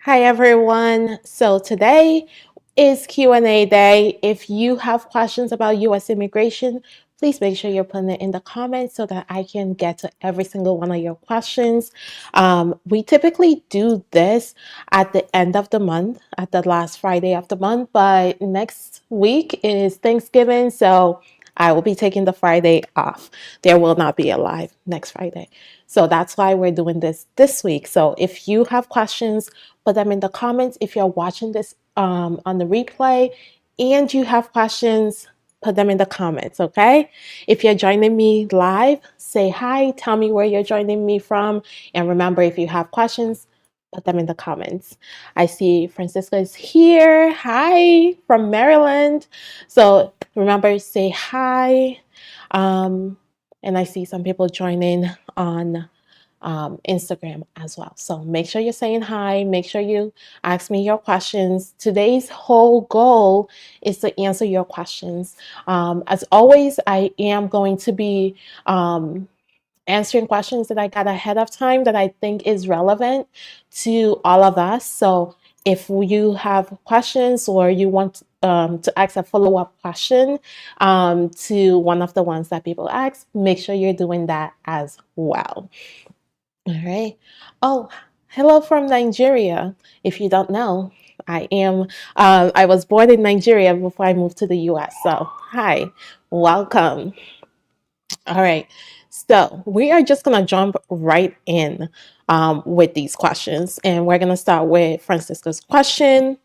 Hi everyone. So today is Q&A day. If you have questions about US immigration, please make sure you're putting it in the comments so that I can get to every single one of your questions. We typically do this at the end of the month, at the last Friday of the month, but next week is Thanksgiving, so I will be taking the Friday off. There will not be a live next Friday. So that's why we're doing this week. So if you have questions, put them in the comments. If you're watching this on the replay and you have questions, put them in the comments, okay? If you're joining me live, say hi, tell me where you're joining me from. And remember, if you have questions, put them in the comments. I see Francisca is here. Hi, from Maryland. So remember, say hi. And I see some people joining on Instagram as well. So make sure you're saying hi. Make sure you ask me your questions. Today's whole goal is to answer your questions. As always, I am going to be answering questions that I got ahead of time that I think is relevant to all of us. So if you have questions or you want to ask a follow-up question to one of the ones that people ask, make sure you're doing that as well. All right. Oh, hello from Nigeria. If you don't know, I was born in Nigeria before I moved to the US. So, hi, welcome. All right. So, we are just going to jump right in with these questions. And we're going to start with Francisca's question.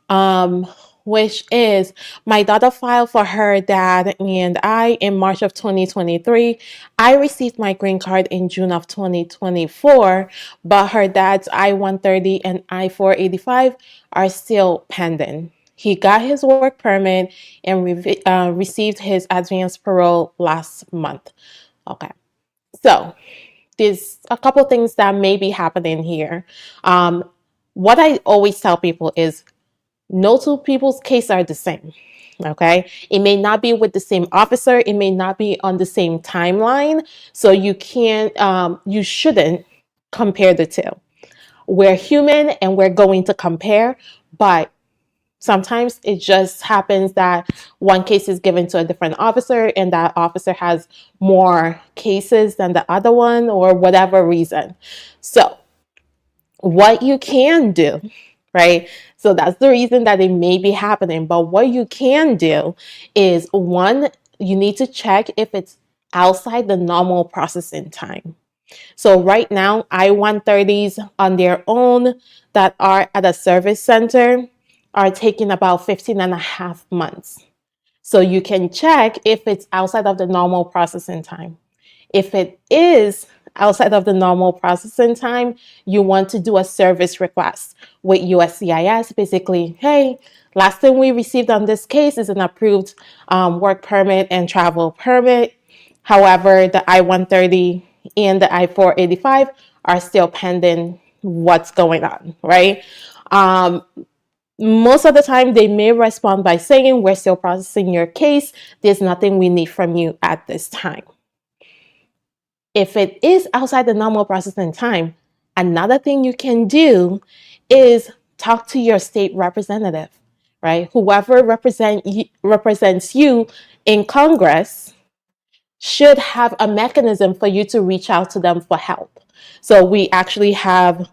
um, which is my daughter filed for her dad and I in March of 2023. I received my green card in June of 2024, but her dad's I-130 and I-485 are still pending. He got his work permit and received his advanced parole last month. Okay, so there's a couple things that may be happening here. What I always tell people is no two people's case are the same. Okay, it may not be with the same officer, it may not be on the same timeline, so you can't you shouldn't compare the two. We're human and we're going to compare, but sometimes it just happens that one case is given to a different officer and that officer has more cases than the other one or whatever reason. So what you can do, right? So that's the reason that it may be happening. But what you can do is one, you need to check if it's outside the normal processing time. So right now, I-130s on their own that are at a service center are taking about 15 and a half months. So you can check if it's outside of the normal processing time. If it is outside of the normal processing time, you want to do a service request with USCIS. Basically, hey, last thing we received on this case is an approved work permit and travel permit. However, the I-130 and the I-485 are still pending what's going on, right? Most of the time, they may respond by saying, we're still processing your case. There's nothing we need from you at this time. If it is outside the normal processing time, another thing you can do is talk to your state representative, right? Whoever represents you in Congress should have a mechanism for you to reach out to them for help. So we actually have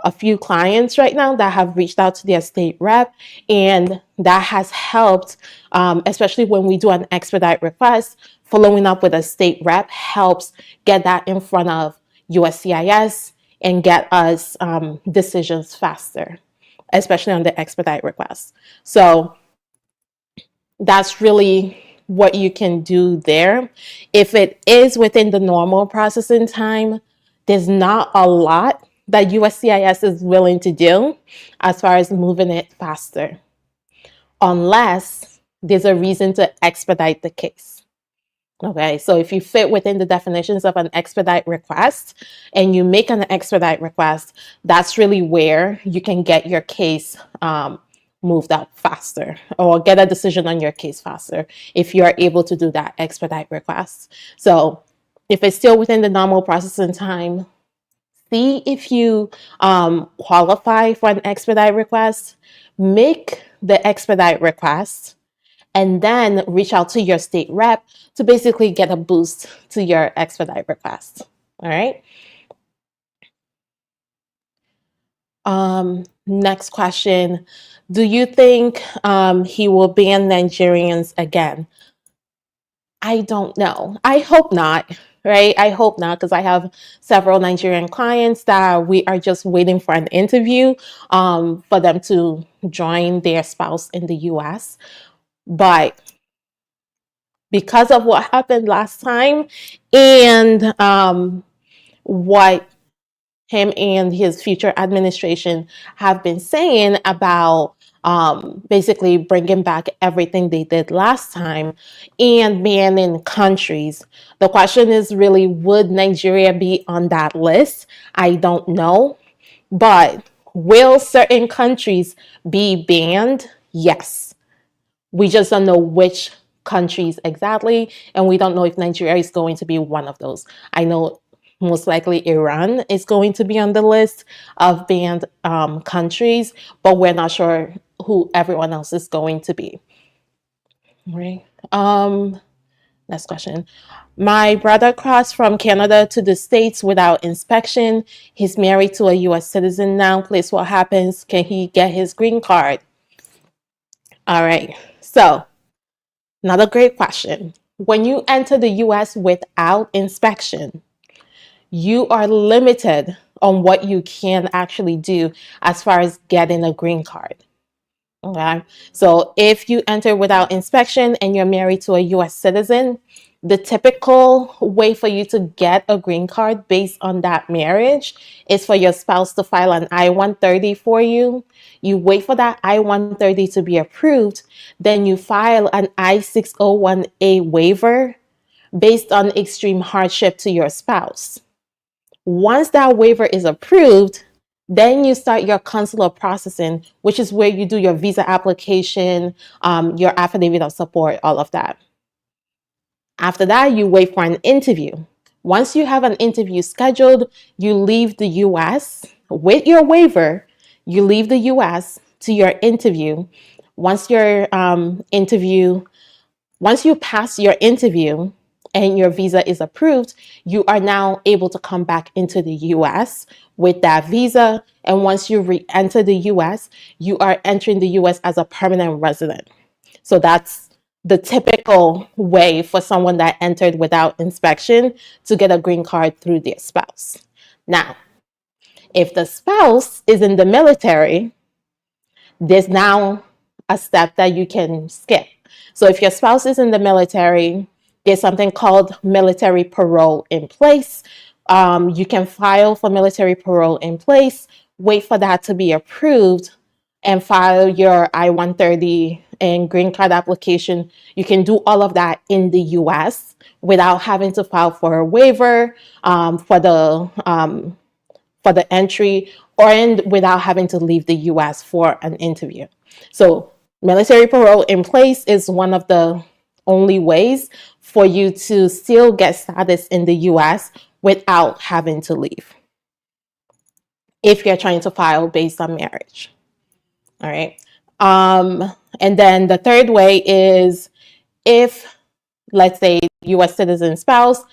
a few clients right now that have reached out to their state rep, and that has helped, especially when we do an expedite request. Following up with a state rep helps get that in front of USCIS and get us decisions faster, especially on the expedite request. So that's really what you can do there. If it is within the normal processing time, there's not a lot that USCIS is willing to do as far as moving it faster, unless there's a reason to expedite the case. Okay, so if you fit within the definitions of an expedite request and you make an expedite request, that's really where you can get your case moved up faster or get a decision on your case faster if you are able to do that expedite request. So if it's still within the normal processing time, See if you qualify for an expedite request. Make the expedite request and then reach out to your state rep to basically get a boost to your expedite request. All right. Next question. Do you think he will ban Nigerians again? I don't know. I hope not, right? I hope not, because I have several Nigerian clients that we are just waiting for an interview for them to join their spouse in the US. But because of what happened last time and what him and his future administration have been saying about basically bringing back everything they did last time and banning countries. The question is really, would Nigeria be on that list? I don't know. But will certain countries be banned? Yes. We just don't know which countries exactly, and we don't know if Nigeria is going to be one of those. I know most likely Iran is going to be on the list of banned countries, but we're not sure who everyone else is going to be. Right. Next question. My brother crossed from Canada to the States without inspection. He's married to a US citizen now. Please, what happens? Can he get his green card? All right. So, another great question. When you enter the US without inspection, you are limited on what you can actually do as far as getting a green card. Okay. So if you enter without inspection and you're married to a US citizen, the typical way for you to get a green card based on that marriage is for your spouse to file an I-130 for you. You wait for that I-130 to be approved, then you file an I-601A waiver based on extreme hardship to your spouse. Once that waiver is approved, then you start your consular processing, which is where you do your visa application, your affidavit of support, all of that. After that, you wait for an interview. Once you have an interview scheduled, you leave the US with your waiver. You leave the US to your interview. Once you pass your interview and your visa is approved, you are now able to come back into the US with that visa. And once you re-enter the US, you are entering the US as a permanent resident. So that's the typical way for someone that entered without inspection to get a green card through their spouse. Now, if the spouse is in the military, there's now a step that you can skip. So if your spouse is in the military, there's something called military parole in place. You can file for military parole in place, wait for that to be approved, and file your I-130 and green card application. You can do all of that in the US without having to file for a waiver for the entry, or without having to leave the US for an interview. So military parole in place is one of the only ways for you to still get status in the US without having to leave, if you're trying to file based on marriage. All right. And then the third way is if, let's say, US citizen spouse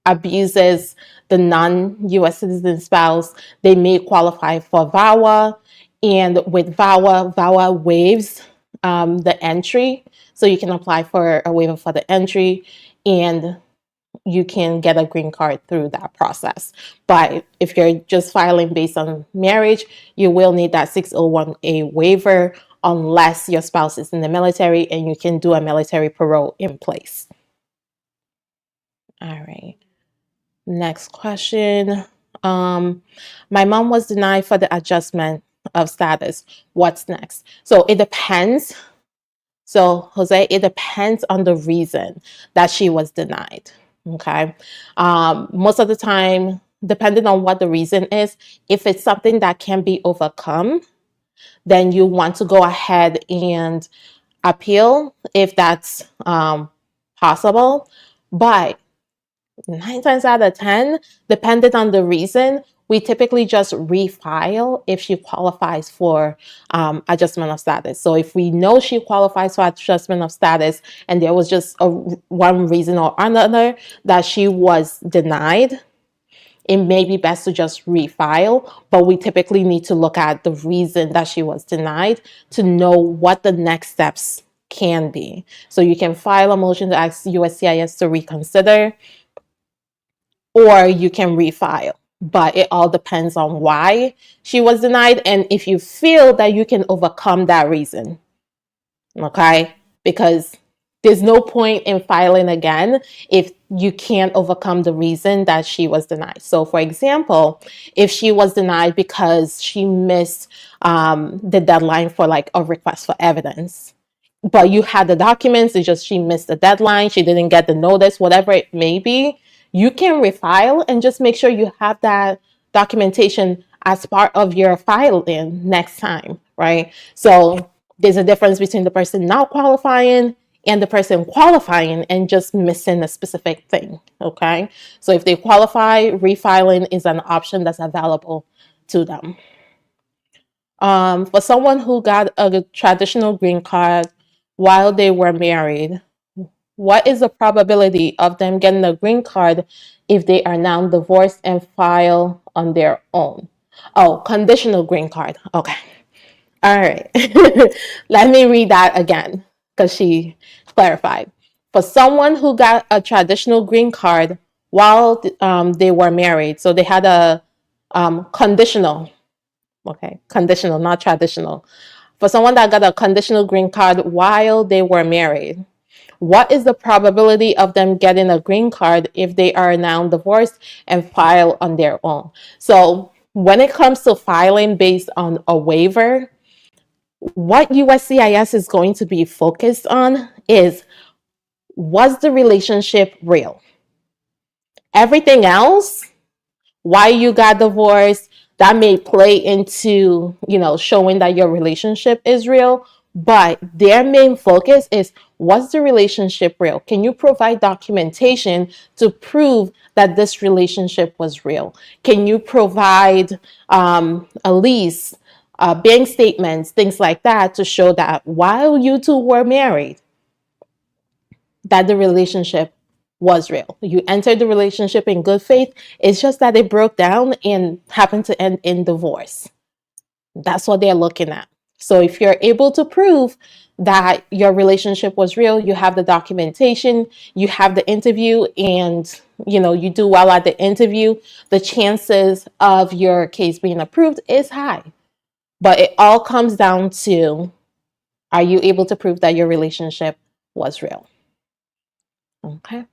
abuses the non-US citizen spouse, they may qualify for VAWA. And with VAWA waives the entry. So you can apply for a waiver for the entry and you can get a green card through that process. But if you're just filing based on marriage, you will need that 601A waiver unless your spouse is in the military and you can do a military parole in place. All right. Next question. My mom was denied for the adjustment of status. What's next? So it depends. So Jose, it depends on the reason that she was denied. Okay. Most of the time, depending on what the reason is, if it's something that can be overcome, then you want to go ahead and appeal if that's possible. But 9 times out of 10, depending on the reason, we typically just refile if she qualifies for adjustment of status. So if we know she qualifies for adjustment of status and there was just one reason or another that she was denied, it may be best to just refile, but we typically need to look at the reason that she was denied to know what the next steps can be. So you can file a motion to ask USCIS to reconsider, or you can refile. But it all depends on why she was denied and if you feel that you can overcome that reason. Okay? Because there's no point in filing again if you can't overcome the reason that she was denied. So, for example, if she was denied because she missed the deadline for like a request for evidence, but you had the documents, it's just she missed the deadline, she didn't get the notice, whatever it may be, you can refile and just make sure you have that documentation as part of your filing next time, right? So there's a difference between the person not qualifying and the person qualifying and just missing a specific thing, okay? So if they qualify, refiling is an option that's available to them. For someone who got a traditional green card while they were married, what is the probability of them getting a green card if they are now divorced and file on their own? Oh, conditional green card. Okay. All right. Let me read that again because she clarified. For someone who got a traditional green card while they were married, so they had a conditional, okay, conditional, not traditional. For someone that got a conditional green card while they were married, what is the probability of them getting a green card if they are now divorced and file on their own? So when it comes to filing based on a waiver, what USCIS is going to be focused on is, was the relationship real? Everything else, why you got divorced, that may play into, showing that your relationship is real, but their main focus is, was the relationship real? Can you provide documentation to prove that this relationship was real? Can you provide a lease, bank statements, things like that to show that while you two were married, that the relationship was real? You entered the relationship in good faith. It's just that it broke down and happened to end in divorce. That's what they're looking at. So if you're able to prove that your relationship was real, you have the documentation, you have the interview, and you do well at the interview, the chances of your case being approved is high. But it all comes down to, are you able to prove that your relationship was real? Okay.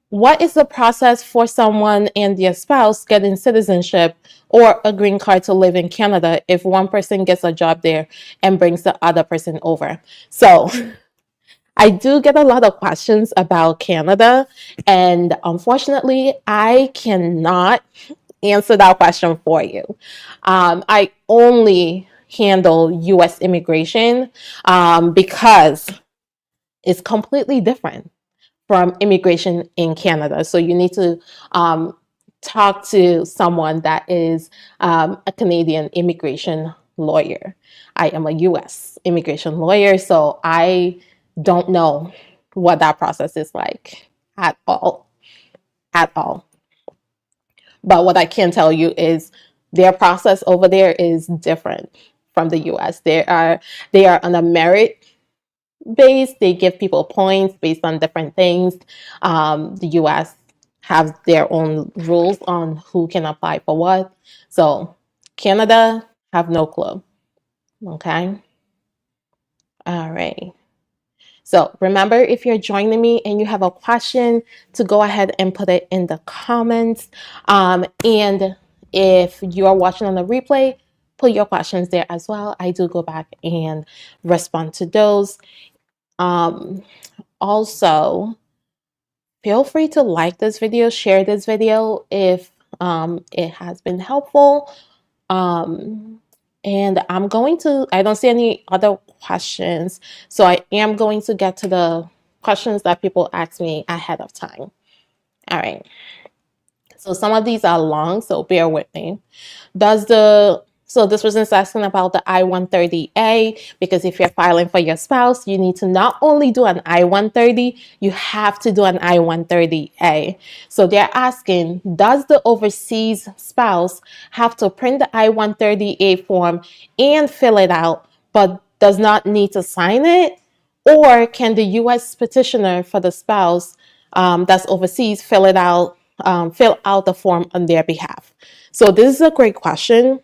What is the process for someone and their spouse getting citizenship or a green card to live in Canada if one person gets a job there and brings the other person over? So I do get a lot of questions about Canada, and unfortunately, I cannot answer that question for you. I only handle US immigration because it's completely different from immigration in Canada. So you need to talk to someone that is a Canadian immigration lawyer. I am a US immigration lawyer, so I don't know what that process is like at all. At all. But what I can tell you is their process over there is different from the US. They are on a merit base. They give people points based on different things. The US have their own rules on who can apply for what. So Canada, have no clue. Okay. All right. So remember, if you're joining me and you have a question, to go ahead and put it in the comments. And if you are watching on the replay, put your questions there as well. I do go back and respond to those. Also, feel free to like this video, share this video if it has been helpful. And I don't see any other questions, so I am going to get to the questions that people ask me ahead of time. All right. So some of these are long, so bear with me. So this person's asking about the I-130A, because if you're filing for your spouse, you need to not only do an I-130, you have to do an I-130A. So they're asking, does the overseas spouse have to print the I-130A form and fill it out, but does not need to sign it? Or can the U.S. petitioner for the spouse that's overseas fill out the form on their behalf? So this is a great question,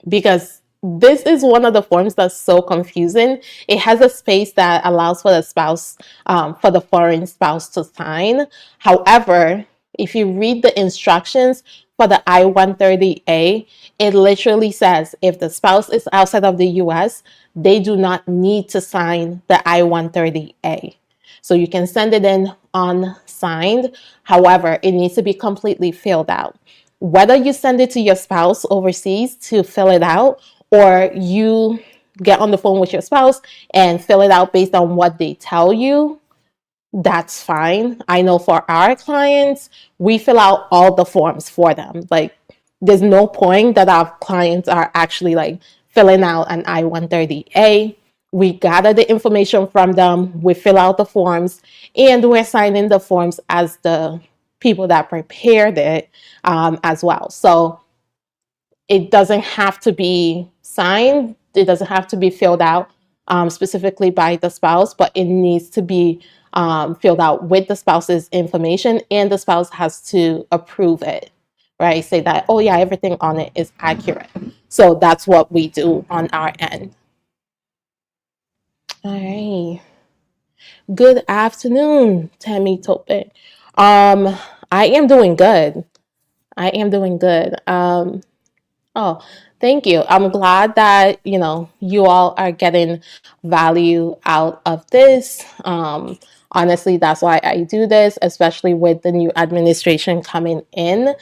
because this is one of the forms that's so confusing. It has a space that allows for the spouse, for the foreign spouse to sign. However, if you read the instructions for the I-130A, it literally says if the spouse is outside of the US, they do not need to sign the I-130A. So you can send it in unsigned. However, it needs to be completely filled out. Whether you send it to your spouse overseas to fill it out, or you get on the phone with your spouse and fill it out based on what they tell you, that's fine. I know for our clients, we fill out all the forms for them. Like, there's no point that our clients are actually like filling out an I-130A. We gather the information from them, we fill out the forms, and we're signing the forms as the people that prepared it as well. So it doesn't have to be signed, it doesn't have to be filled out specifically by the spouse, but it needs to be filled out with the spouse's information, and the spouse has to approve it, right? Say that, oh yeah, everything on it is accurate. So that's what we do on our end. All right. Good afternoon, Tammy Tope. I am doing good. I am doing good. Oh, thank you. I'm glad that, you all are getting value out of this. Honestly, that's why I do this, especially with the new administration coming in.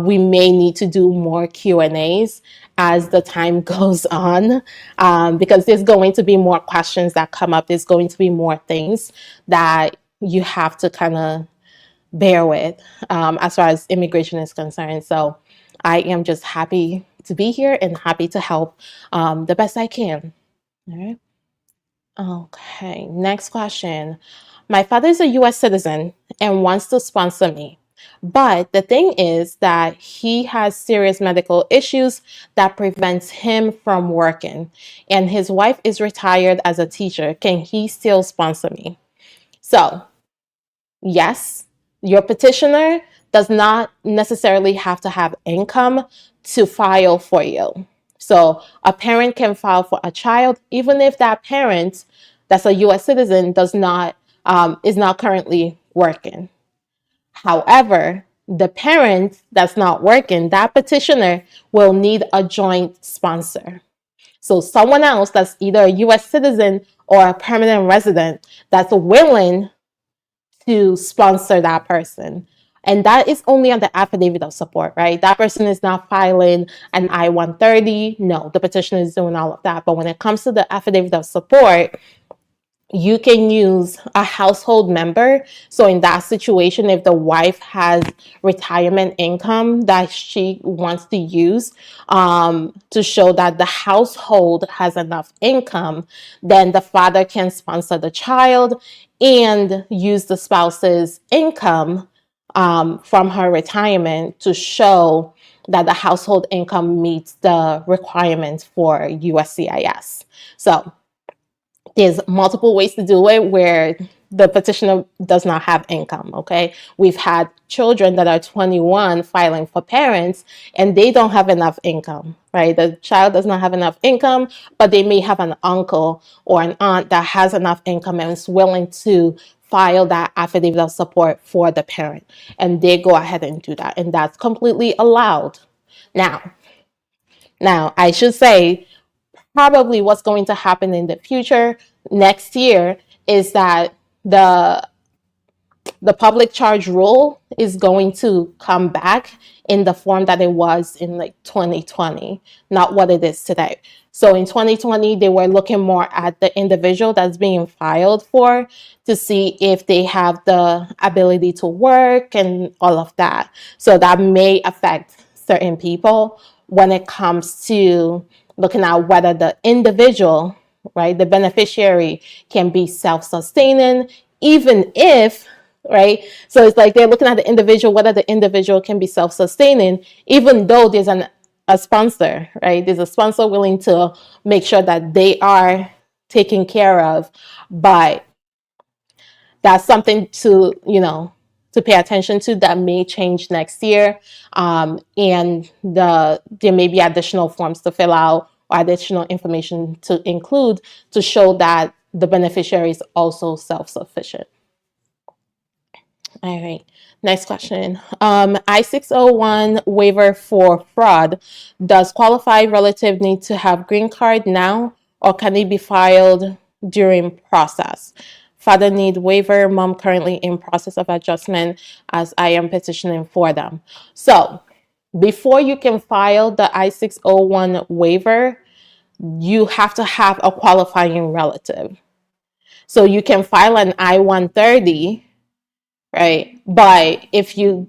We may need to do more Q&As as the time goes on, because there's going to be more questions that come up. There's going to be more things that you have to kind of bear with as far as immigration is concerned. So I am just happy to be here and happy to help the best I can. All right. Okay, next question. My father is a US citizen and wants to sponsor me. But the thing is that he has serious medical issues that prevents him from working. And his wife is retired as a teacher. Can he still sponsor me? So, yes, your petitioner does not necessarily have to have income to file for you. So a parent can file for a child, even if that parent that's a U.S. citizen is not currently working. However, the parent that's not working, that petitioner will need a joint sponsor. So someone else that's either a U.S. citizen or a permanent resident that's willing to sponsor that person. And that is only on the affidavit of support, right? That person is not filing an I-130. No, the petitioner is doing all of that. But when it comes to the affidavit of support, you can use a household member. So in that situation, if the wife has retirement income that she wants to use to show that the household has enough income, then the father can sponsor the child and use the spouse's income from her retirement to show that the household income meets the requirements for USCIS. So there's multiple ways to do it where the petitioner does not have income, okay? We've had children that are 21 filing for parents and they don't have enough income, right? The child does not have enough income, but they may have an uncle or an aunt that has enough income and is willing to file that affidavit of support for the parent. And they go ahead and do that. And that's completely allowed. Now, I should say, probably what's going to happen in the future next year is that the the public charge rule is going to come back in the form that it was in like 2020, not what it is today. So in 2020, they were looking more at the individual that's being filed for to see if they have the ability to work and all of that. So that may affect certain people when it comes to looking at whether the individual, right, the beneficiary can be self-sustaining, even if, right? So it's like they're looking at the individual, whether the individual can be self-sustaining, even though there's a sponsor, right? There's a sponsor willing to make sure that they are taken care of. But that's something to, to pay attention to that may change next year. And there may be additional forms to fill out or additional information to include to show that the beneficiary is also self-sufficient. All right, next question. I-601 waiver for fraud. Does qualified relative need to have green card now, or can it be filed during process? Father need waiver, mom currently in process of adjustment as I am petitioning for them. So before you can file the I-601 waiver, you have to have a qualifying relative. So you can file an I-130, right? But if you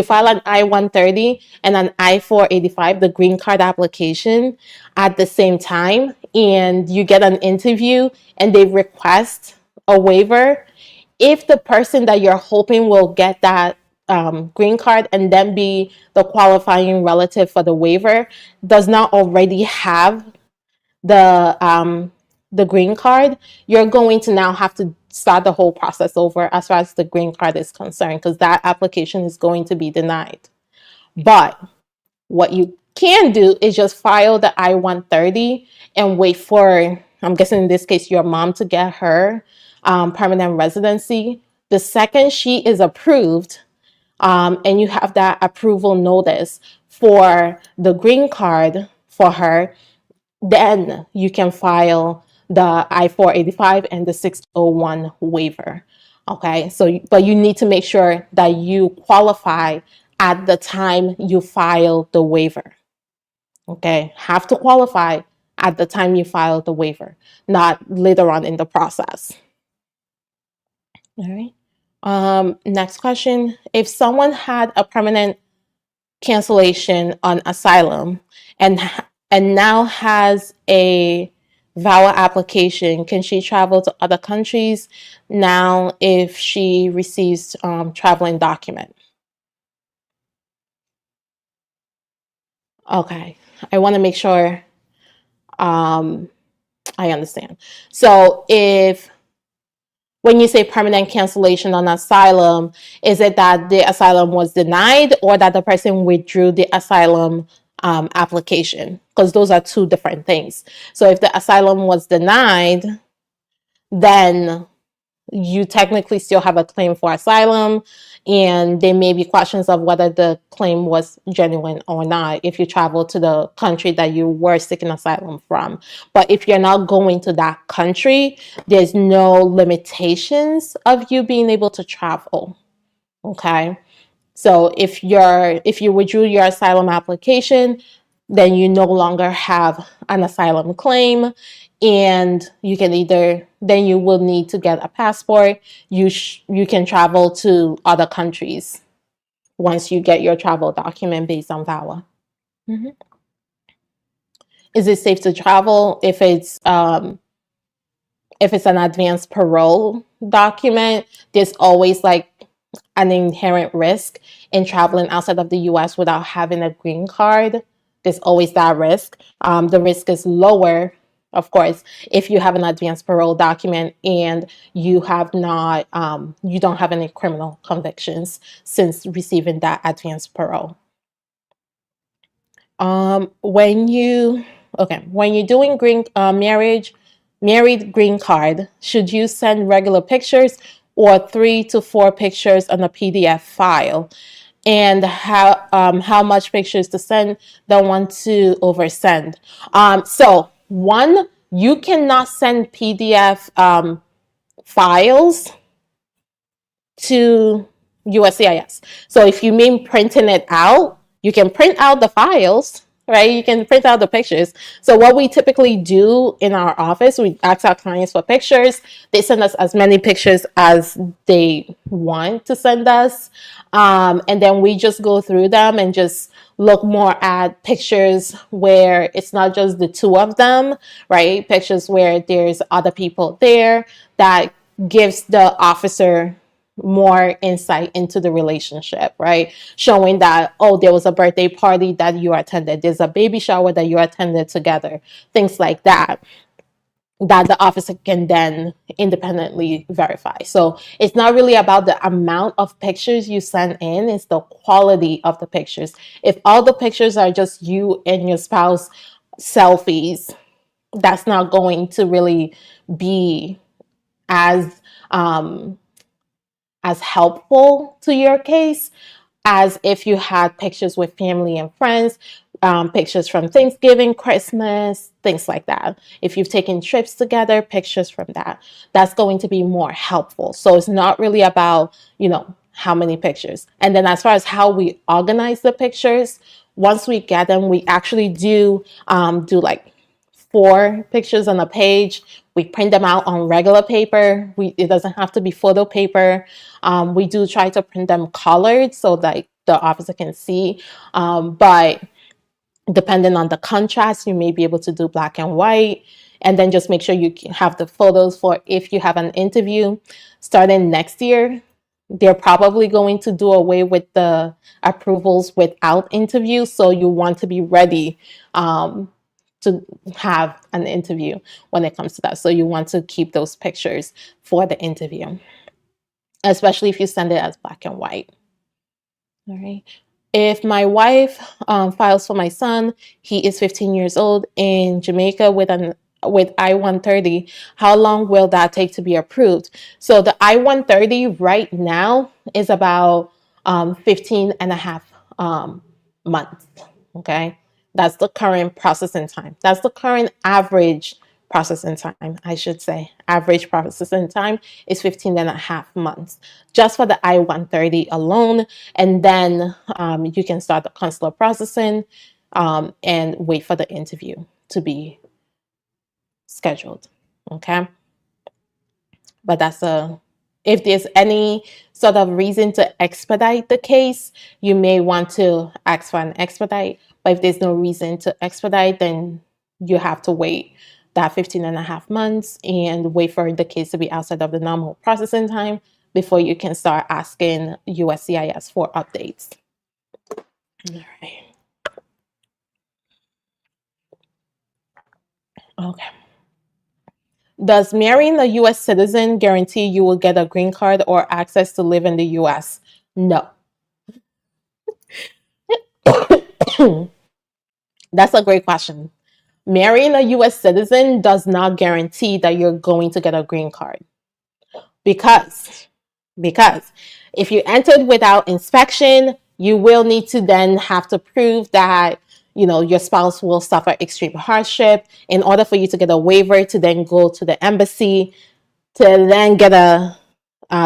file an I-130 and an I-485, the green card application at the same time, and you get an interview and they request a waiver, if the person that you're hoping will get that green card and then be the qualifying relative for the waiver does not already have the green card, you're going to now have to start the whole process over as far as the green card is concerned, because that application is going to be denied. But what you can do is just file the I-130 and wait for, I'm guessing in this case, your mom to get her permanent residency. The second she is approved, and you have that approval notice for the green card for her, then you can file the I-485 and the 601 waiver. Okay, so but you need to make sure that you qualify at the time you file the waiver. Okay, have to qualify at the time you file the waiver, not later on in the process. All right. Next question. If someone had a permanent cancellation on Asylum and now has a VAWA application, can she travel to other countries now if she receives traveling document? Okay, I want to make sure I understand. So when you say permanent cancellation on Asylum, is it that the asylum was denied or that the person withdrew the asylum application? Because those are two different things. So if the asylum was denied, then you technically still have a claim for asylum, and there may be questions of whether the claim was genuine or not if you travel to the country that you were seeking asylum from. But if you're not going to that country, there's no limitations of you being able to travel. Okay, so if you withdrew your asylum application, then you no longer have an asylum claim, and then you will need to get a passport. You can travel to other countries once you get your travel document based on VAWA. Mm-hmm. Is it safe to travel if it's an advanced parole document? There's always like an inherent risk in traveling outside of the US without having a green card. There's always that risk. The risk is lower, of course, if you have an advanced parole document and you don't have any criminal convictions since receiving that advanced parole. When you're doing married green card, should you send regular pictures or 3 to 4 pictures on a PDF file? And how much pictures to send? Don't want to oversend. So one, you cannot send PDF files to USCIS. So if you mean printing it out, you can print out the files, right? You can print out the pictures. So what we typically do in our office, we ask our clients for pictures. They send us as many pictures as they want to send us. And then we just go through them and just look more at pictures where it's not just the two of them, right? Pictures where there's other people there that gives the officer more insight into the relationship, right? Showing that, oh, there was a birthday party that you attended, there's a baby shower that you attended together, things like that, that the officer can then independently verify. So it's not really about the amount of pictures you send in, it's the quality of the pictures. If all the pictures are just you and your spouse selfies, that's not going to really be as helpful to your case as if you had pictures with family and friends, pictures from Thanksgiving, Christmas, things like that. If you've taken trips together, pictures from that. That's going to be more helpful. So it's not really about, how many pictures. And then as far as how we organize the pictures, once we get them, we actually do like 4 pictures on a page. We print them out on regular paper. It doesn't have to be photo paper. We do try to print them colored so that the officer can see. But depending on the contrast, you may be able to do black and white. And then just make sure you have the photos for if you have an interview. Starting next year, they're probably going to do away with the approvals without interviews. So you want to be ready to have an interview when it comes to that. So you want to keep those pictures for the interview, especially if you send it as black and white. All right. If my wife files for my son, he is 15 years old in Jamaica with I-130, how long will that take to be approved? So the I-130 right now is about 15 and a half months. Okay. That's the current processing time. That's the current average processing time, I should say. Average processing time is 15 and a half months just for the I-130 alone. And then you can start the consular processing and wait for the interview to be scheduled. Okay. But if there's any sort of reason to expedite the case, you may want to ask for an expedite. But if there's no reason to expedite, then you have to wait that 15 and a half months and wait for the case to be outside of the normal processing time before you can start asking USCIS for updates. All right. Okay. Does marrying a U.S. citizen guarantee you will get a green card or access to live in the U.S.? No. That's a great question. Marrying a U.S. citizen does not guarantee that you're going to get a green card. Because if you entered without inspection, you will need to then have to prove that your spouse will suffer extreme hardship in order for you to get a waiver to then go to the embassy to then get a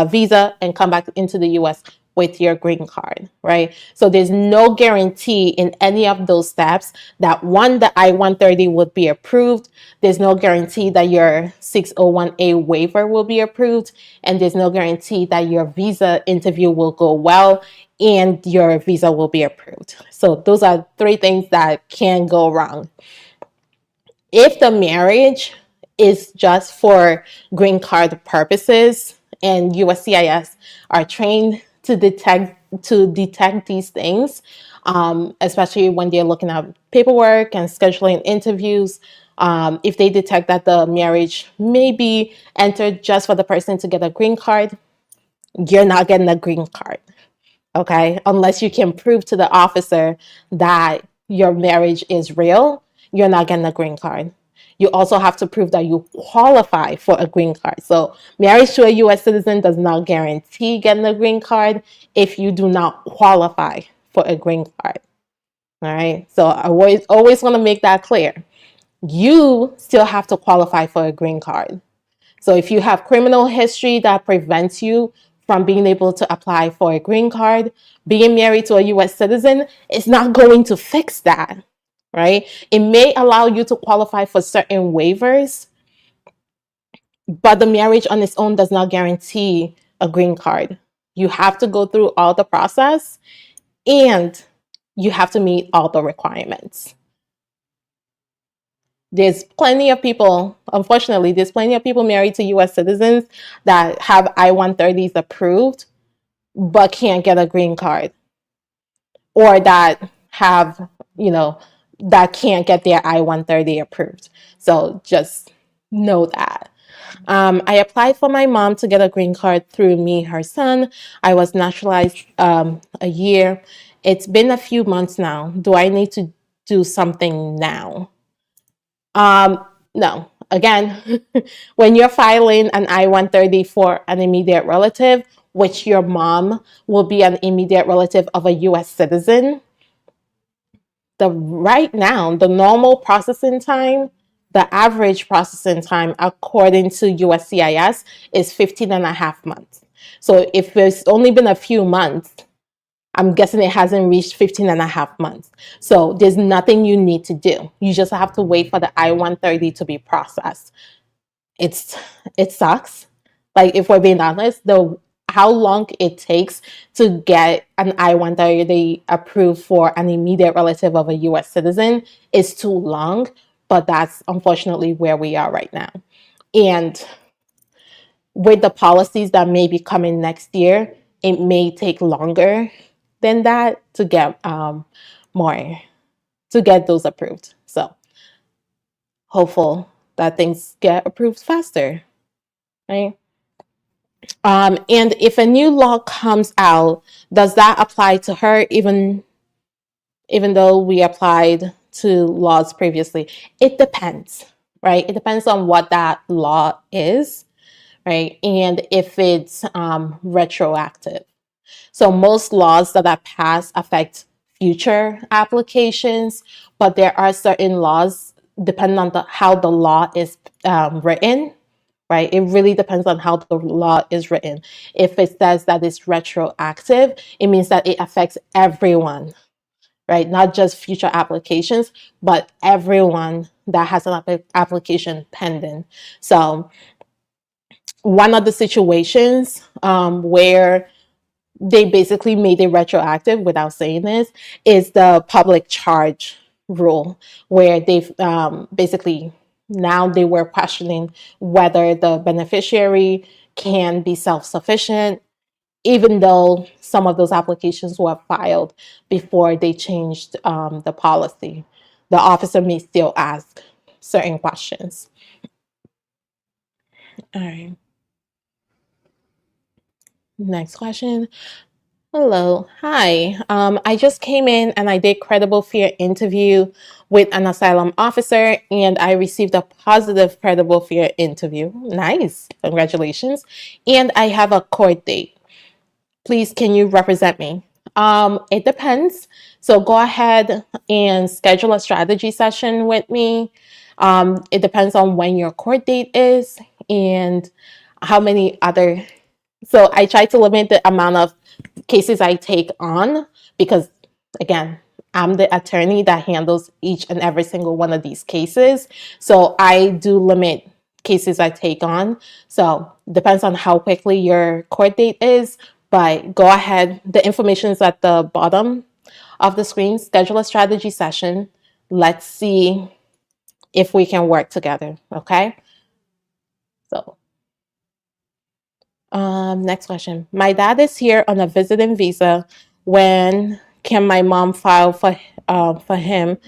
visa and come back into the U.S. with your green card, right? So there's no guarantee in any of those steps that one, the I-130 would be approved. There's no guarantee that your 601A waiver will be approved. And there's no guarantee that your visa interview will go well and your visa will be approved. So those are 3 things that can go wrong. If the marriage is just for green card purposes and USCIS are trained to detect these things, especially when they're looking at paperwork and scheduling interviews. If they detect that the marriage may be entered just for the person to get a green card, you're not getting a green card, okay? Unless you can prove to the officer that your marriage is real, you're not getting a green card. You also have to prove that you qualify for a green card. So marriage to a U.S. citizen does not guarantee getting a green card if you do not qualify for a green card. All right. So I always want to make that clear. You still have to qualify for a green card. So if you have criminal history that prevents you from being able to apply for a green card. Being married to a US citizen is not going to fix that, right? It may allow you to qualify for certain waivers, but the marriage on its own does not guarantee a green card. You have to go through all the process and you have to meet all the requirements. There's plenty of people, unfortunately, there's plenty of people married to US citizens that have I-130s approved but can't get a green card, or that have, that can't get their I-130 approved. So just know that. I applied for my mom to get a green card through me, her son. I was naturalized a year. It's been a few months now. Do I need to do something now? No. Again, when you're filing an I-130 for an immediate relative, which your mom will be an immediate relative of a US citizen, right now, the normal processing time, the average processing time according to USCIS is 15 and a half months. So if it's only been a few months, I'm guessing it hasn't reached 15 and a half months. So there's nothing you need to do. You just have to wait for the I-130 to be processed. It sucks. Like, if we're being honest, how long it takes to get an I-130 approved for an immediate relative of a US citizen is too long, but that's unfortunately where we are right now. And with the policies that may be coming next year, it may take longer than that to get those approved. So hopeful that things get approved faster, right? And if a new law comes out, does that apply to her even though we applied to laws previously? It depends, right? It depends on what that law is, right? And if it's retroactive. So most laws that are passed affect future applications, but there are certain laws, depending on how the law is written, right? It really depends on how the law is written. If it says that it's retroactive, it means that it affects everyone, right? Not just future applications, but everyone that has an application pending. So one of the situations where they basically made it retroactive without saying this is the public charge rule, where they've basically now they were questioning whether the beneficiary can be self-sufficient, even though some of those applications were filed before they changed the policy. The officer may still ask certain questions. All right. Next question. Hello. Hi. I just came in and I did credible fear interview with an asylum officer, and I received a positive credible fear interview. Nice. Congratulations. And I have a court date. Please, can you represent me? It depends. So go ahead and schedule a strategy session with me. It depends on when your court date is and how many other. So I try to limit the amount of cases I take on because, again, I'm the attorney that handles each and every single one of these cases. So I do limit cases I take on. So depends on how quickly your court date is, but go ahead. The information is at the bottom of the screen. Schedule a strategy session. Let's see if we can work together, okay? So next question. My dad is here on a visiting visa. When can my mom file for him?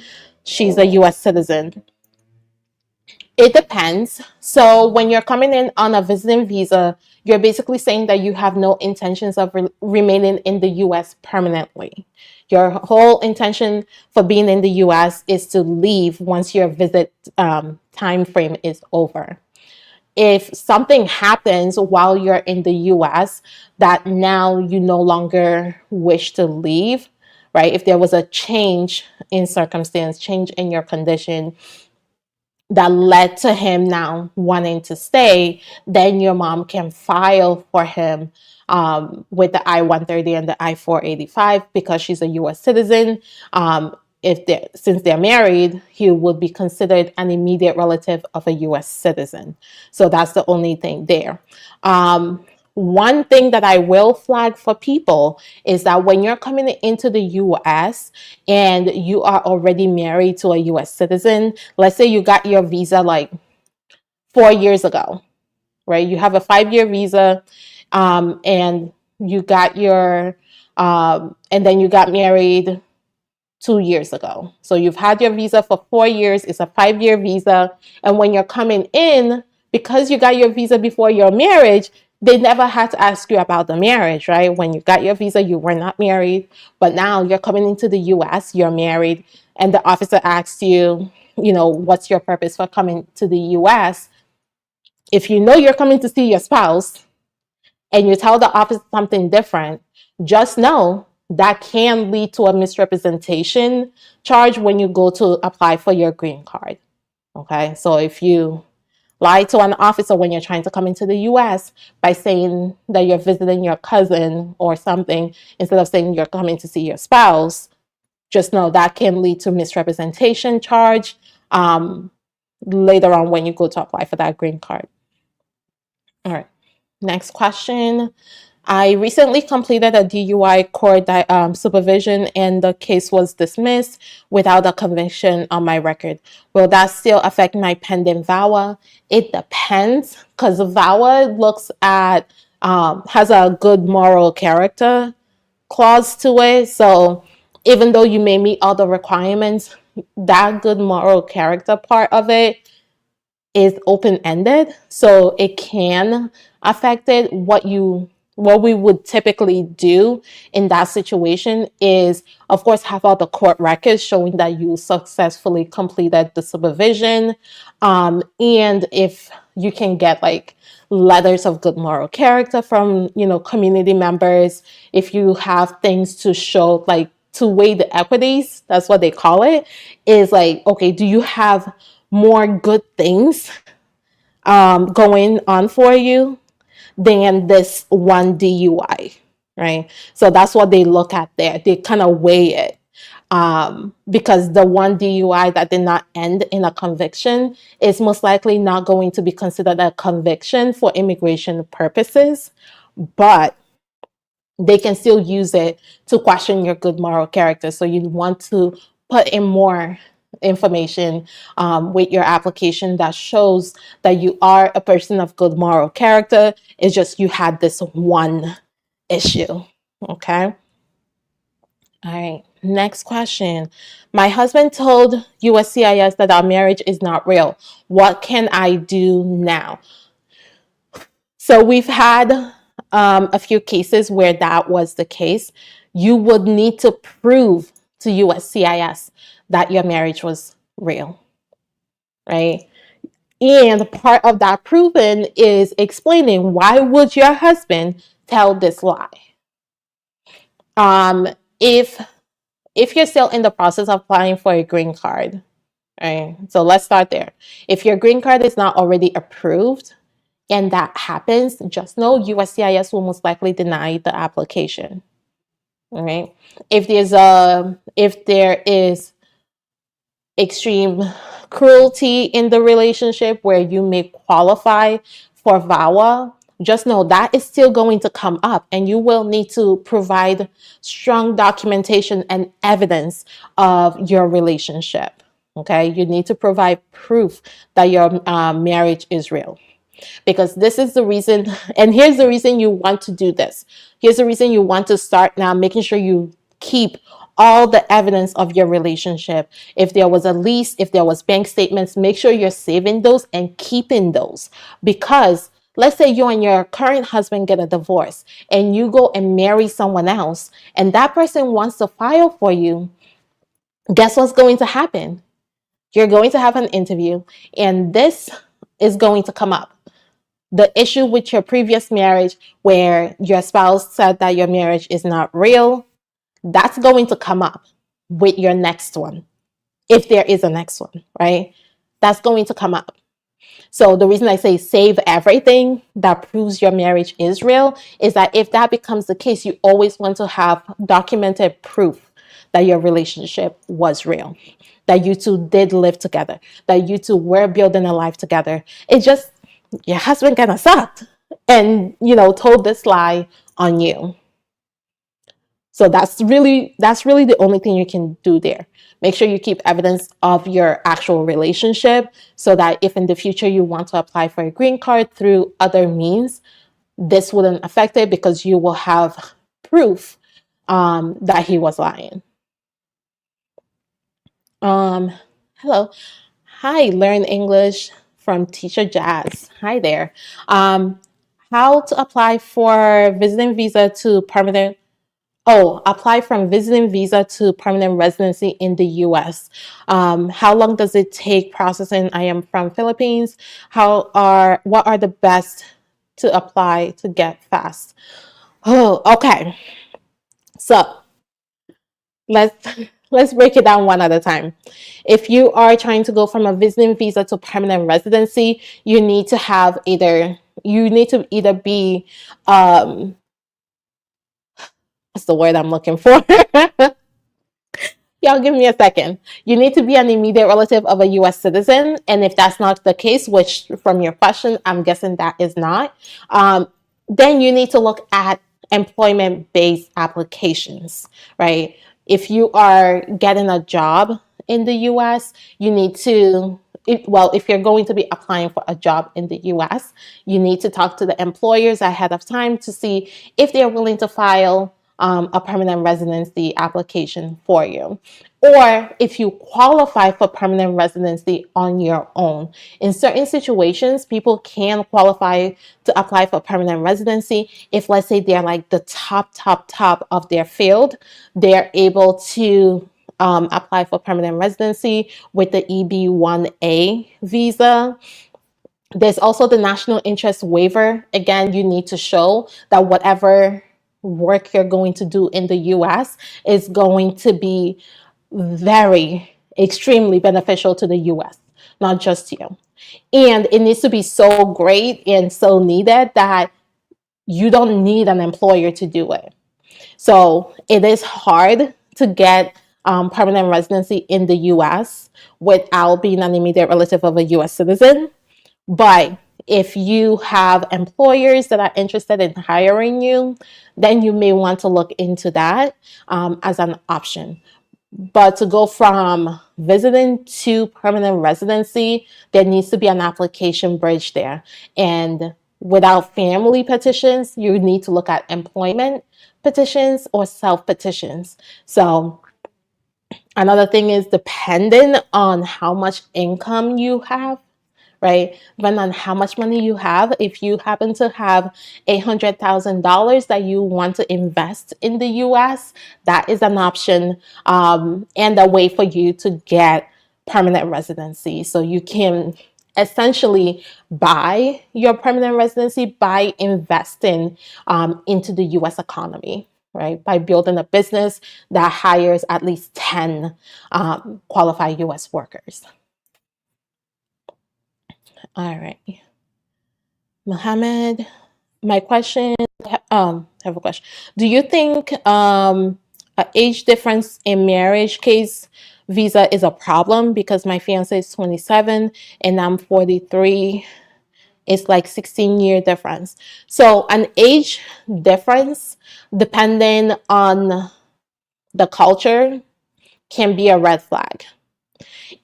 She's a US citizen. It depends. So when you're coming in on a visiting visa, you're basically saying that you have no intentions of remaining in the US permanently. Your whole intention for being in the US is to leave once your visit time frame is over. If something happens while you're in the US that now you no longer wish to leave, right? If there was a change in circumstance, change in your condition, that led to him now wanting to stay, then your mom can file for him with the I-130 and the I-485 because she's a U.S. citizen. Since they're married, he would be considered an immediate relative of a U.S. citizen. So that's the only thing there. One thing that I will flag for people is that when you're coming into the U.S. and you are already married to a U.S. citizen, let's say you got your visa like 4 years ago, right? You have a 5-year visa, and you got your, and then you got married 2 years ago. So you've had your visa for 4 years. It's a 5-year visa, and when you're coming in, because you got your visa before your marriage, they never had to ask you about the marriage, right? When you got your visa, you were not married, but now you're coming into the US, you're married, and the officer asks you, what's your purpose for coming to the US? If you know you're coming to see your spouse and you tell the officer something different, just know that can lead to a misrepresentation charge when you go to apply for your green card. Okay, so if you lie to an officer when you're trying to come into the US by saying that you're visiting your cousin or something instead of saying you're coming to see your spouse, just know that can lead to misrepresentation charge later on when you go to apply for that green card. All right, next question. I recently completed a DUI court supervision and the case was dismissed without a conviction on my record. Will that still affect my pending VAWA? It depends, because VAWA looks at, has a good moral character clause to it. So even though you may meet all the requirements, that good moral character part of it is open-ended, so it can affect it. What we would typically do in that situation is, of course, have all the court records showing that you successfully completed the supervision, and if you can get like letters of good moral character from community members, if you have things to show, like to weigh the equities, that's what they call it, is like, okay, do you have more good things going on for you than this one DUI, right? So that's what they look at there. They kind of weigh it, because the one DUI that did not end in a conviction is most likely not going to be considered a conviction for immigration purposes, but they can still use it to question your good moral character. So you want to put in more information with your application that shows that you are a person of good moral character. It's just you had this one issue. Okay. All right. Next question. My husband told USCIS that our marriage is not real. What can I do now? So we've had a few cases where that was the case. You would need to prove to USCIS that your marriage was real, right? And part of that proving is explaining why would your husband tell this lie. If you're still in the process of applying for a green card, right? So let's start there. If your green card is not already approved, and that happens, just know USCIS will most likely deny the application. All right. If there is extreme cruelty in the relationship where you may qualify for VAWA, just know that is still going to come up, and you will need to provide strong documentation and evidence of your relationship. Okay, you need to provide proof that your marriage is real. Because this is the reason, and here's the reason you want to do this. Here's the reason you want to start now, making sure you keep all the evidence of your relationship. If there was a lease, if there was bank statements, make sure you're saving those and keeping those. Because let's say you and your current husband get a divorce and you go and marry someone else, and that person wants to file for you, guess what's going to happen? You're going to have an interview, and this is going to come up. The issue with your previous marriage where your spouse said that your marriage is not real, that's going to come up with your next one, if there is a next one, right? That's going to come up. So the reason I say save everything that proves your marriage is real is that if that becomes the case, you always want to have documented proof that your relationship was real, that you two did live together, that you two were building a life together. It's just your husband kind of sucked and, told this lie on you. So that's really the only thing you can do there. Make sure you keep evidence of your actual relationship so that if in the future you want to apply for a green card through other means, this wouldn't affect it because you will have proof that he was lying. Hello. Hi, Learn English from Teacher Jazz. Hi there. How to apply for visiting visa to permanent apply from visiting visa to permanent residency in the U.S. How long does it take processing? I am from Philippines. What are the best to apply to get fast? Oh, okay. So let's break it down one at a time. If you are trying to go from a visiting visa to permanent residency, you need to either be what's the word I'm looking for? Y'all give me a second. You need to be an immediate relative of a U.S. citizen. And if that's not the case, which from your question, I'm guessing that is not, then you need to look at employment-based applications, right? If you are getting a job in the U.S., you need to, if you're going to be applying for a job in the U.S., you need to talk to the employers ahead of time to see if they're willing to file a permanent residency application for you. Or if you qualify for permanent residency on your own. In certain situations, people can qualify to apply for permanent residency if, let's say, they're like the top of their field. They're able to apply for permanent residency with the EB-1A visa. There's also the national interest waiver. Again, you need to show that whatever work you're going to do in the US is going to be very extremely beneficial to the US, not just you. And it needs to be so great and so needed that you don't need an employer to do it. So it is hard to get permanent residency in the US without being an immediate relative of a US citizen. But if you have employers that are interested in hiring you, then you may want to look into that as an option. But to go from visiting to permanent residency, there needs to be an application bridge there. And without family petitions, you need to look at employment petitions or self-petitions. So another thing is dependent on how much income you have, right? Depending on how much money you have, if you happen to have $800,000 that you want to invest in the US, that is an option and a way for you to get permanent residency. So you can essentially buy your permanent residency by investing into the US economy, right? By building a business that hires at least 10 qualified US workers. All right. Mohammed, my question, I have a question. Do you think an age difference in marriage case visa is a problem? Because my fiance is 27 and I'm 43. It's like 16-year difference. So an age difference, depending on the culture, can be a red flag.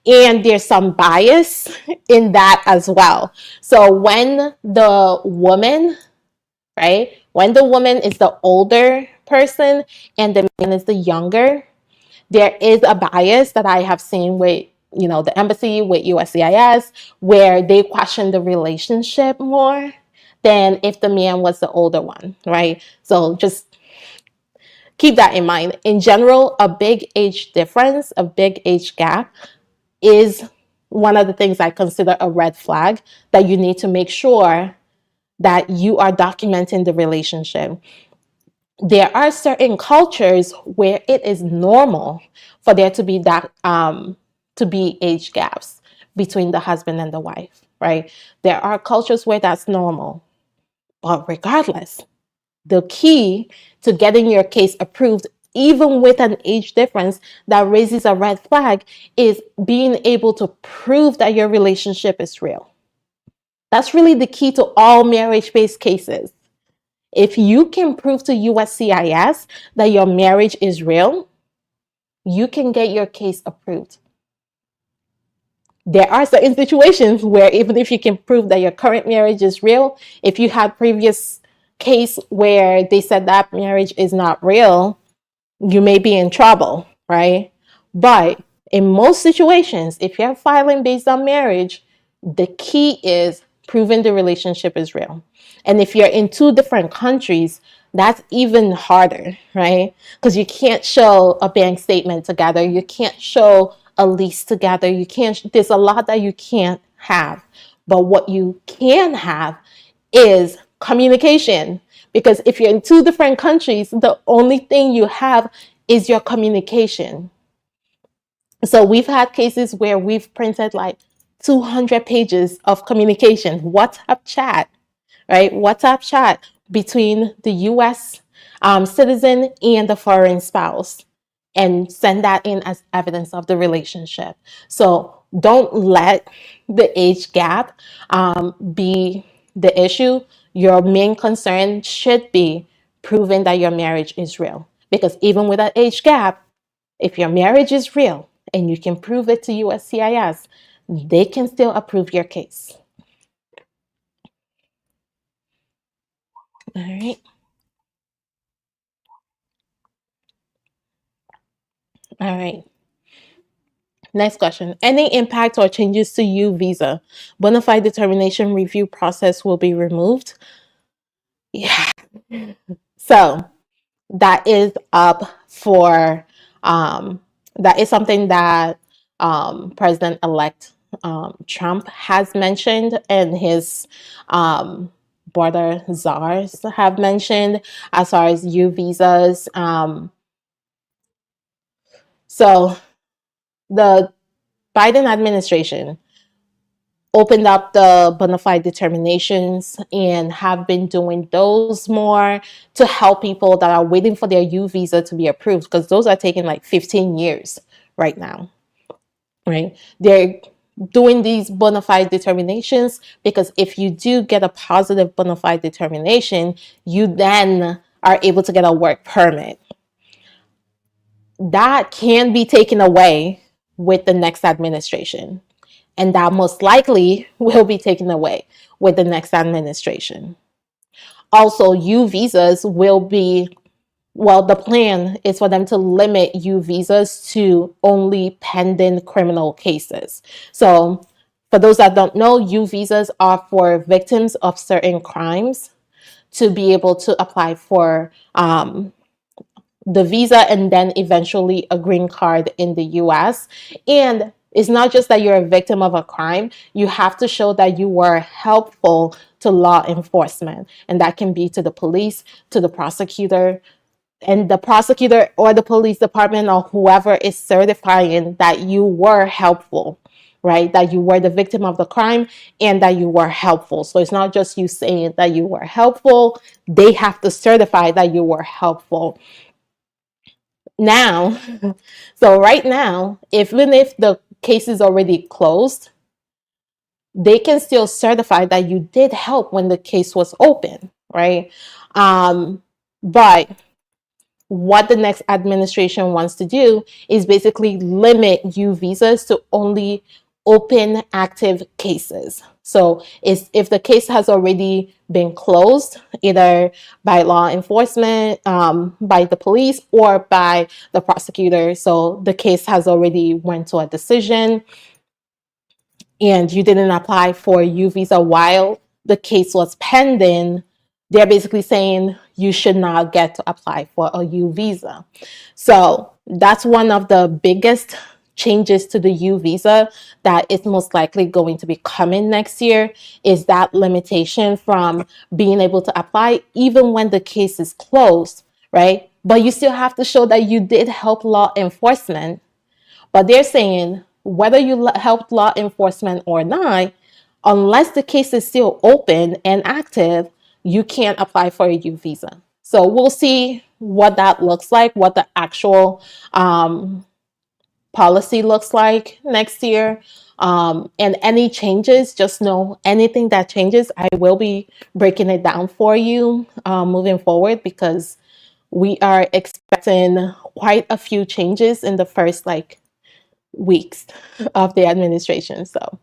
And there's some bias in that as well. So when the woman, right, when the woman is the older person and the man is the younger, there is a bias that I have seen with, the embassy, with USCIS, where they question the relationship more than if the man was the older one, right? So just keep that in mind. In general, a big age difference, a big age gap is one of the things I consider a red flag that you need to make sure that you are documenting the relationship. There are certain cultures where it is normal for there to be that to be age gaps between the husband and the wife, right? There are cultures where that's normal. But regardless, the key to getting your case approved, even with an age difference that raises a red flag, is being able to prove that your relationship is real. That's really the key to all marriage-based cases. If you can prove to USCIS that your marriage is real, you can get your case approved. There are certain situations where even if you can prove that your current marriage is real, if you had previous case where they said that marriage is not real, you may be in trouble, right? But in most situations, if you're filing based on marriage, the key is proving the relationship is real. And if you're in two different countries, that's even harder, right? Because you can't show a bank statement together, you can't show a lease together, you can't, there's a lot that you can't have. But what you can have is communication. Because if you're in two different countries, the only thing you have is your communication. So we've had cases where we've printed like 200 pages of communication, WhatsApp chat, right? WhatsApp chat between the US citizen and the foreign spouse, and send that in as evidence of the relationship. So don't let the age gap be the issue. Your main concern should be proving that your marriage is real. Because even with an age gap, if your marriage is real and you can prove it to USCIS, they can still approve your case. All right. All right. Next question. Any impact or changes to U visa? Bona fide determination review process will be removed. Yeah. So that is up for, that is something that President-elect Trump has mentioned, and his border czars have mentioned as far as U visas. So the Biden administration opened up the bona fide determinations and have been doing those more to help people that are waiting for their U visa to be approved, because those are taking like 15 years right now, right? They're doing these bona fide determinations because if you do get a positive bona fide determination, you then are able to get a work permit. That can be taken away with the next administration. And that most likely will be taken away with the next administration. Also, U visas will be, well, the plan is for them to limit U visas to only pending criminal cases. So for those that don't know, U visas are for victims of certain crimes to be able to apply for the visa and then eventually a green card in the US. And it's not just that you're a victim of a crime, you have to show that you were helpful to law enforcement. And that can be to the police, to the prosecutor, and the prosecutor or the police department or whoever is certifying that you were helpful, right? That you were the victim of the crime and that you were helpful. So it's not just you saying that you were helpful, they have to certify that you were helpful. Now, so right now, even if the case is already closed, they can still certify that you did help when the case was open, right? But what the next administration wants to do is basically limit U visas to only open active cases. So if the case has already been closed, either by law enforcement, by the police, or by the prosecutor, so the case has already went to a decision and you didn't apply for a U visa while the case was pending, they're basically saying you should not get to apply for a U visa. So that's one of the biggest changes to the U visa that is most likely going to be coming next year, is that limitation from being able to apply even when the case is closed, right? But you still have to show that you did help law enforcement. But they're saying whether you helped law enforcement or not, unless the case is still open and active, you can't apply for a U visa. So we'll see what that looks like, what the actual policy looks like next year. And any changes, just know anything that changes, I will be breaking it down for you moving forward, because we are expecting quite a few changes in the first weeks of the administration. So,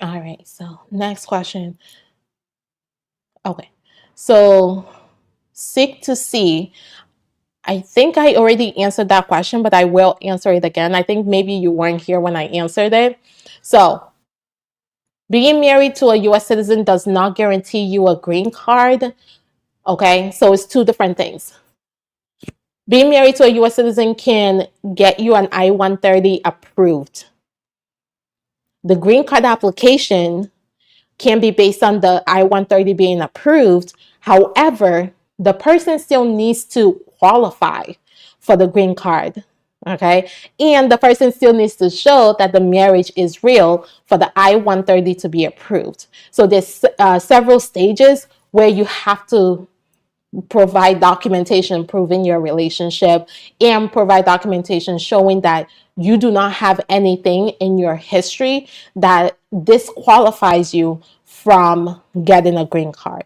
all right. So next question. Okay. So seek to see. I think I already answered that question, but I will answer it again. I think maybe you weren't here when I answered it. So being married to a US citizen does not guarantee you a green card. Okay. So it's two different things. Being married to a US citizen can get you an I-130 approved. The green card application can be based on the I-130 being approved. However, the person still needs to qualify for the green card. Okay. And the person still needs to show that the marriage is real for the I-130 to be approved. So there's several stages where you have to provide documentation proving your relationship and provide documentation showing that you do not have anything in your history that disqualifies you from getting a green card.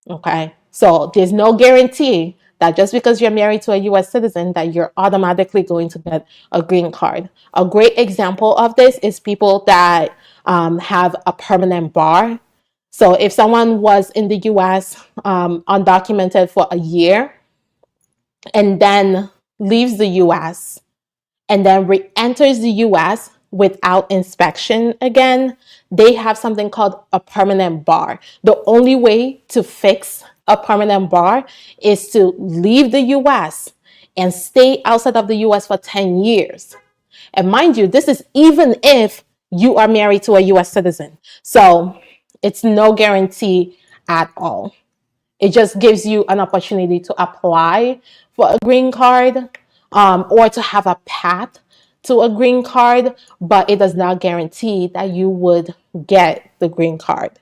Okay. So there's no guarantee that just because you're married to a US citizen that you're automatically going to get a green card. A great example of this is people that have a permanent bar. So if someone was in the US undocumented for a year and then leaves the US and then re-enters the US without inspection again, they have something called a permanent bar. The only way to fix a permanent bar is to leave the US and stay outside of the US for 10 years. And mind you, this is even if you are married to a US citizen. So it's no guarantee at all. It just gives you an opportunity to apply for a green card or to have a path to a green card, but it does not guarantee that you would get the green card.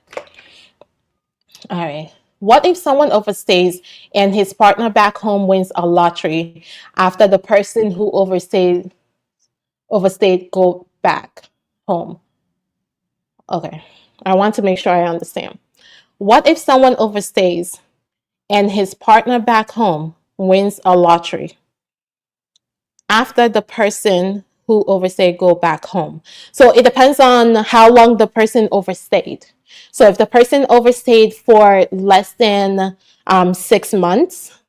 All right. What if someone overstays and his partner back home wins a lottery after the person who overstayed go back home? Okay. I want to make sure I understand. What if someone overstays and his partner back home wins a lottery after the person who overstayed go back home? So it depends on how long the person overstayed. So if the person overstayed for less than 6 months,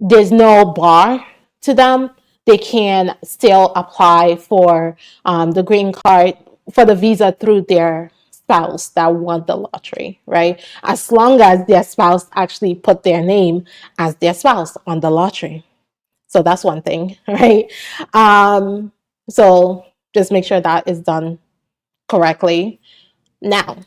there's no bar to them. They can still apply for the green card, for the visa through their spouse that won the lottery, right? As long as their spouse actually put their name as their spouse on the lottery. So that's one thing, right? So just make sure that is done correctly. Now,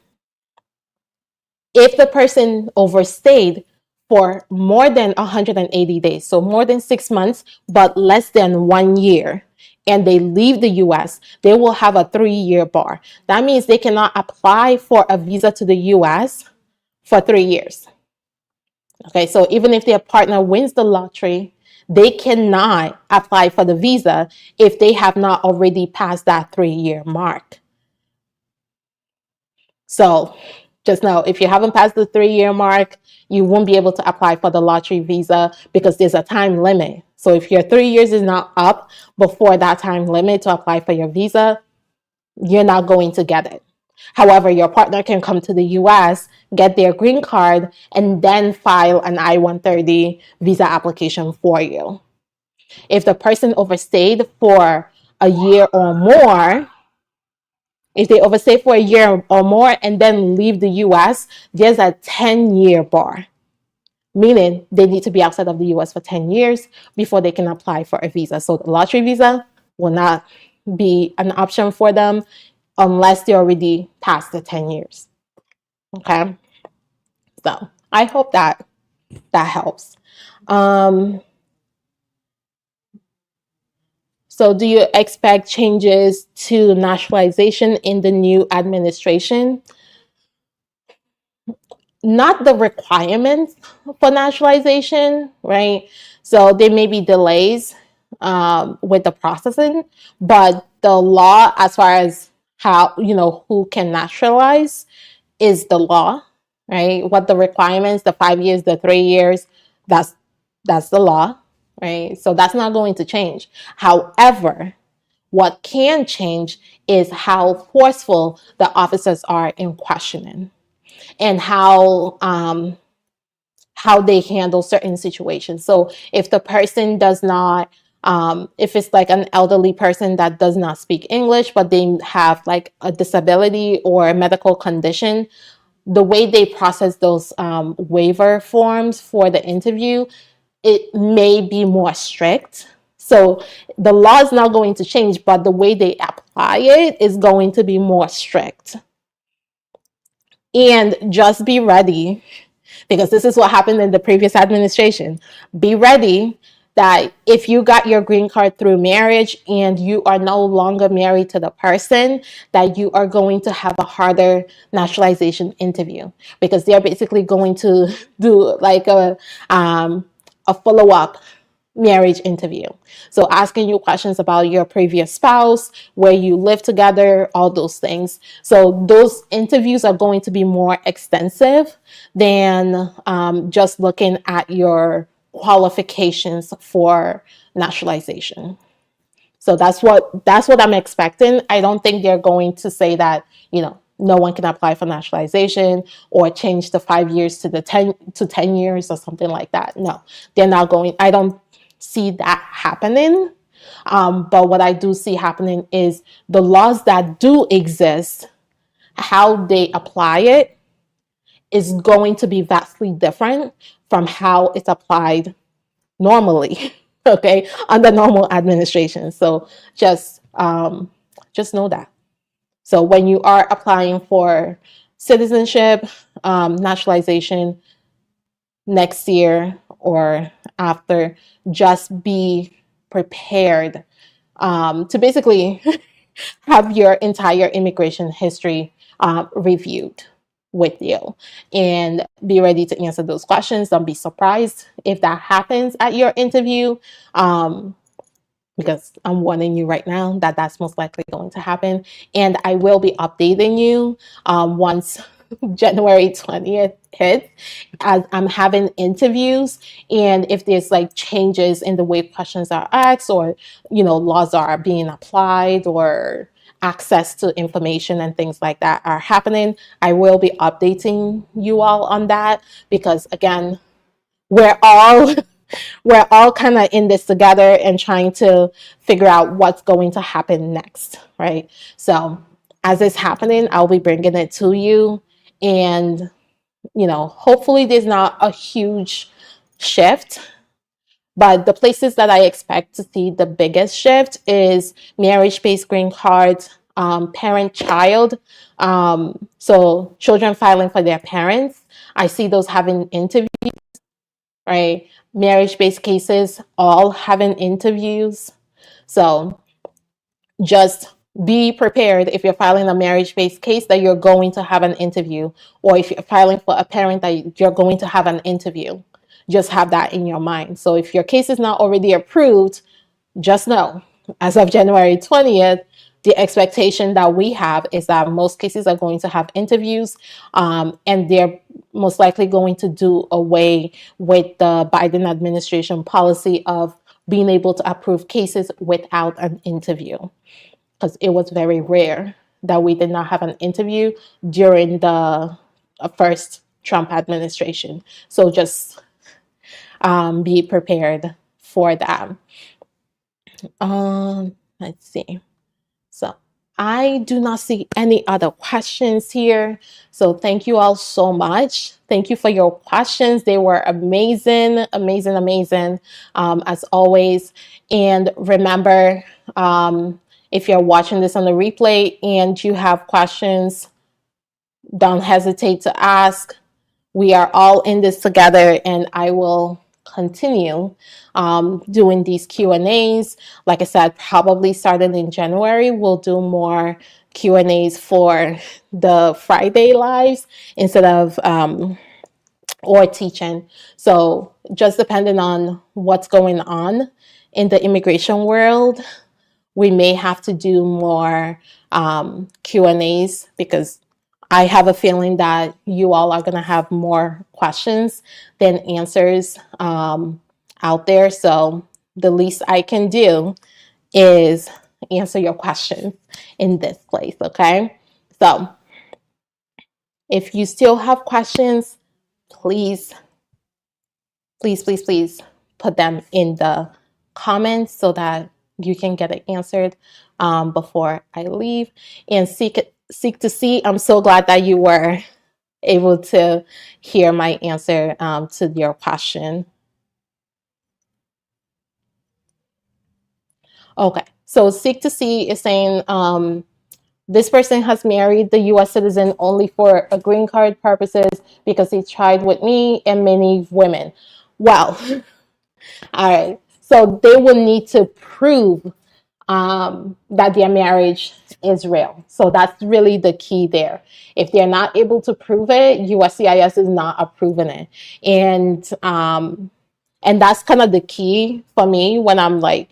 if the person overstayed for more than 180 days, so more than 6 months, but less than 1 year, and they leave the US, they will have a 3-year bar. That means they cannot apply for a visa to the US for 3 years. Okay, so even if their partner wins the lottery, they cannot apply for the visa if they have not already passed that 3-year mark. So just know, if you haven't passed the 3-year mark, you won't be able to apply for the lottery visa because there's a time limit. So if your 3 years is not up before that time limit to apply for your visa, you're not going to get it. However, your partner can come to the US, get their green card, and then file an I-130 visa application for you. If the person overstayed for a year or more, if they overstay for a year or more and then leave the US, there's a 10-year bar, meaning they need to be outside of the US for 10 years before they can apply for a visa. So the lottery visa will not be an option for them unless they already passed the 10 years. Okay? So I hope that helps. So do you expect changes to naturalization in the new administration? Not the requirements for naturalization, right? So there may be delays with the processing, but the law, as far as how, who can naturalize, is the law, right? What the requirements, the 5 years, the 3 years, that's the law, right? So that's not going to change. However, what can change is how forceful the officers are in questioning and how they handle certain situations. So if the person does not, if it's like an elderly person that does not speak English, but they have like a disability or a medical condition, the way they process those waiver forms for the interview, it may be more strict. So the law is not going to change, but the way they apply it is going to be more strict. And just be ready, because this is what happened in the previous administration. Be ready that if you got your green card through marriage and you are no longer married to the person, that you are going to have a harder naturalization interview, because they're basically going to do like a follow-up marriage interview. So asking you questions about your previous spouse, where you live together, all those things. So those interviews are going to be more extensive than just looking at your qualifications for naturalization. So that's what I'm expecting. I don't think they're going to say that, no one can apply for naturalization or change the 5 years to the 10 years or something like that. No, they're not going. I don't see that happening. But what I do see happening is the laws that do exist, how they apply it is going to be vastly different from how it's applied normally, okay, under normal administration. So just know that. So when you are applying for citizenship, naturalization next year or after, just be prepared to basically have your entire immigration history reviewed with you, and be ready to answer those questions. Don't be surprised if that happens at your interview, because I'm warning you right now that that's most likely going to happen. And I will be updating you once January 20th hits, as I'm having interviews, and if there's like changes in the way questions are asked, or laws are being applied, or access to information and things like that are happening, I will be updating you all on that, because again, we're all we're all kind of in this together and trying to figure out what's going to happen next, right? So as it's happening, I'll be bringing it to you, and hopefully there's not a huge shift. But the places that I expect to see the biggest shift is marriage-based green cards, parent-child, so children filing for their parents. I see those having interviews, right? Marriage-based cases, all having interviews. So just be prepared if you're filing a marriage-based case that you're going to have an interview, or if you're filing for a parent that you're going to have an interview. Just have that in your mind. So if your case is not already approved, just know, as of January 20th, the expectation that we have is that most cases are going to have interviews, and they're most likely going to do away with the Biden administration policy of being able to approve cases without an interview, because it was very rare that we did not have an interview during the first Trump administration. So just be prepared for that. Let's see. So I do not see any other questions here. So thank you all so much. Thank you for your questions. They were amazing, amazing, amazing, as always. And remember, if you're watching this on the replay and you have questions, don't hesitate to ask. We are all in this together, and I will continue doing these Q&As. Like I said, probably starting in January, we'll do more Q&As for the Friday lives instead of or teaching. So just depending on what's going on in the immigration world, we may have to do more Q&As, because I have a feeling that you all are going to have more questions than answers out there. So the least I can do is answer your questions in this place, okay? So if you still have questions, please put them in the comments so that you can get it answered before I leave. And seek to see, I'm so glad that you were able to hear my answer to your question. Okay, so seek to see is saying this person has married the U.S. citizen only for a green card purposes because he tried with me and many women. Well, all right. So they will need to prove that their marriage is real. So that's really the key there. If they're not able to prove it, USCIS is not approving it. And that's kind of the key for me when I'm like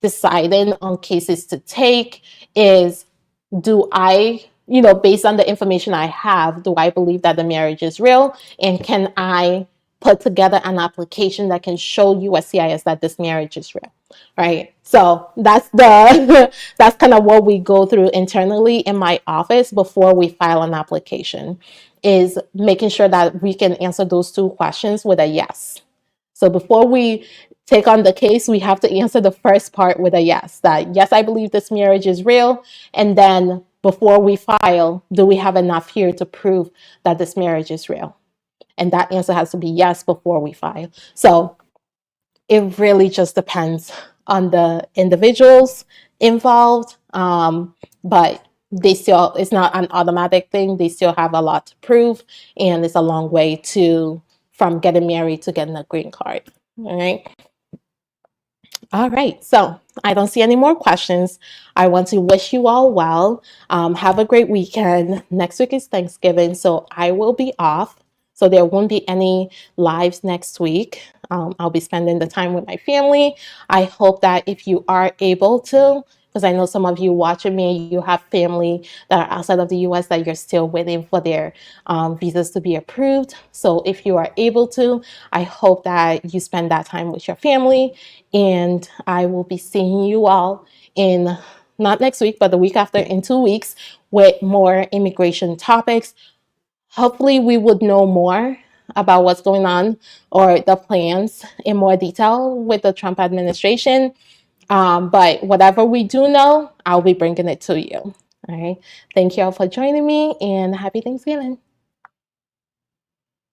deciding on cases to take is, do I, based on the information I have, do I believe that the marriage is real? And can I put together an application that can show USCIS that this marriage is real, right? So that's that's kind of what we go through internally in my office before we file an application, is making sure that we can answer those two questions with a yes. So before we take on the case, we have to answer the first part with a yes, that yes, I believe this marriage is real. And then before we file, do we have enough here to prove that this marriage is real? And that answer has to be yes before we file. So it really just depends on the individuals involved. But it's not an automatic thing. They still have a lot to prove. And it's a long way from getting married to getting a green card. All right. All right, so I don't see any more questions. I want to wish you all well. Have a great weekend. Next week is Thanksgiving, so I will be off. So there won't be any lives next week. I'll be spending the time with my family. I hope that if you are able to, because I know some of you watching me, you have family that are outside of the US that you're still waiting for their visas to be approved. So if you are able to, I hope that you spend that time with your family. And I will be seeing you all in, not next week, but the week after, in 2 weeks, with more immigration topics. Hopefully we would know more about what's going on or the plans in more detail with the Trump administration. But whatever we do know, I'll be bringing it to you. All right. Thank you all for joining me, and happy Thanksgiving.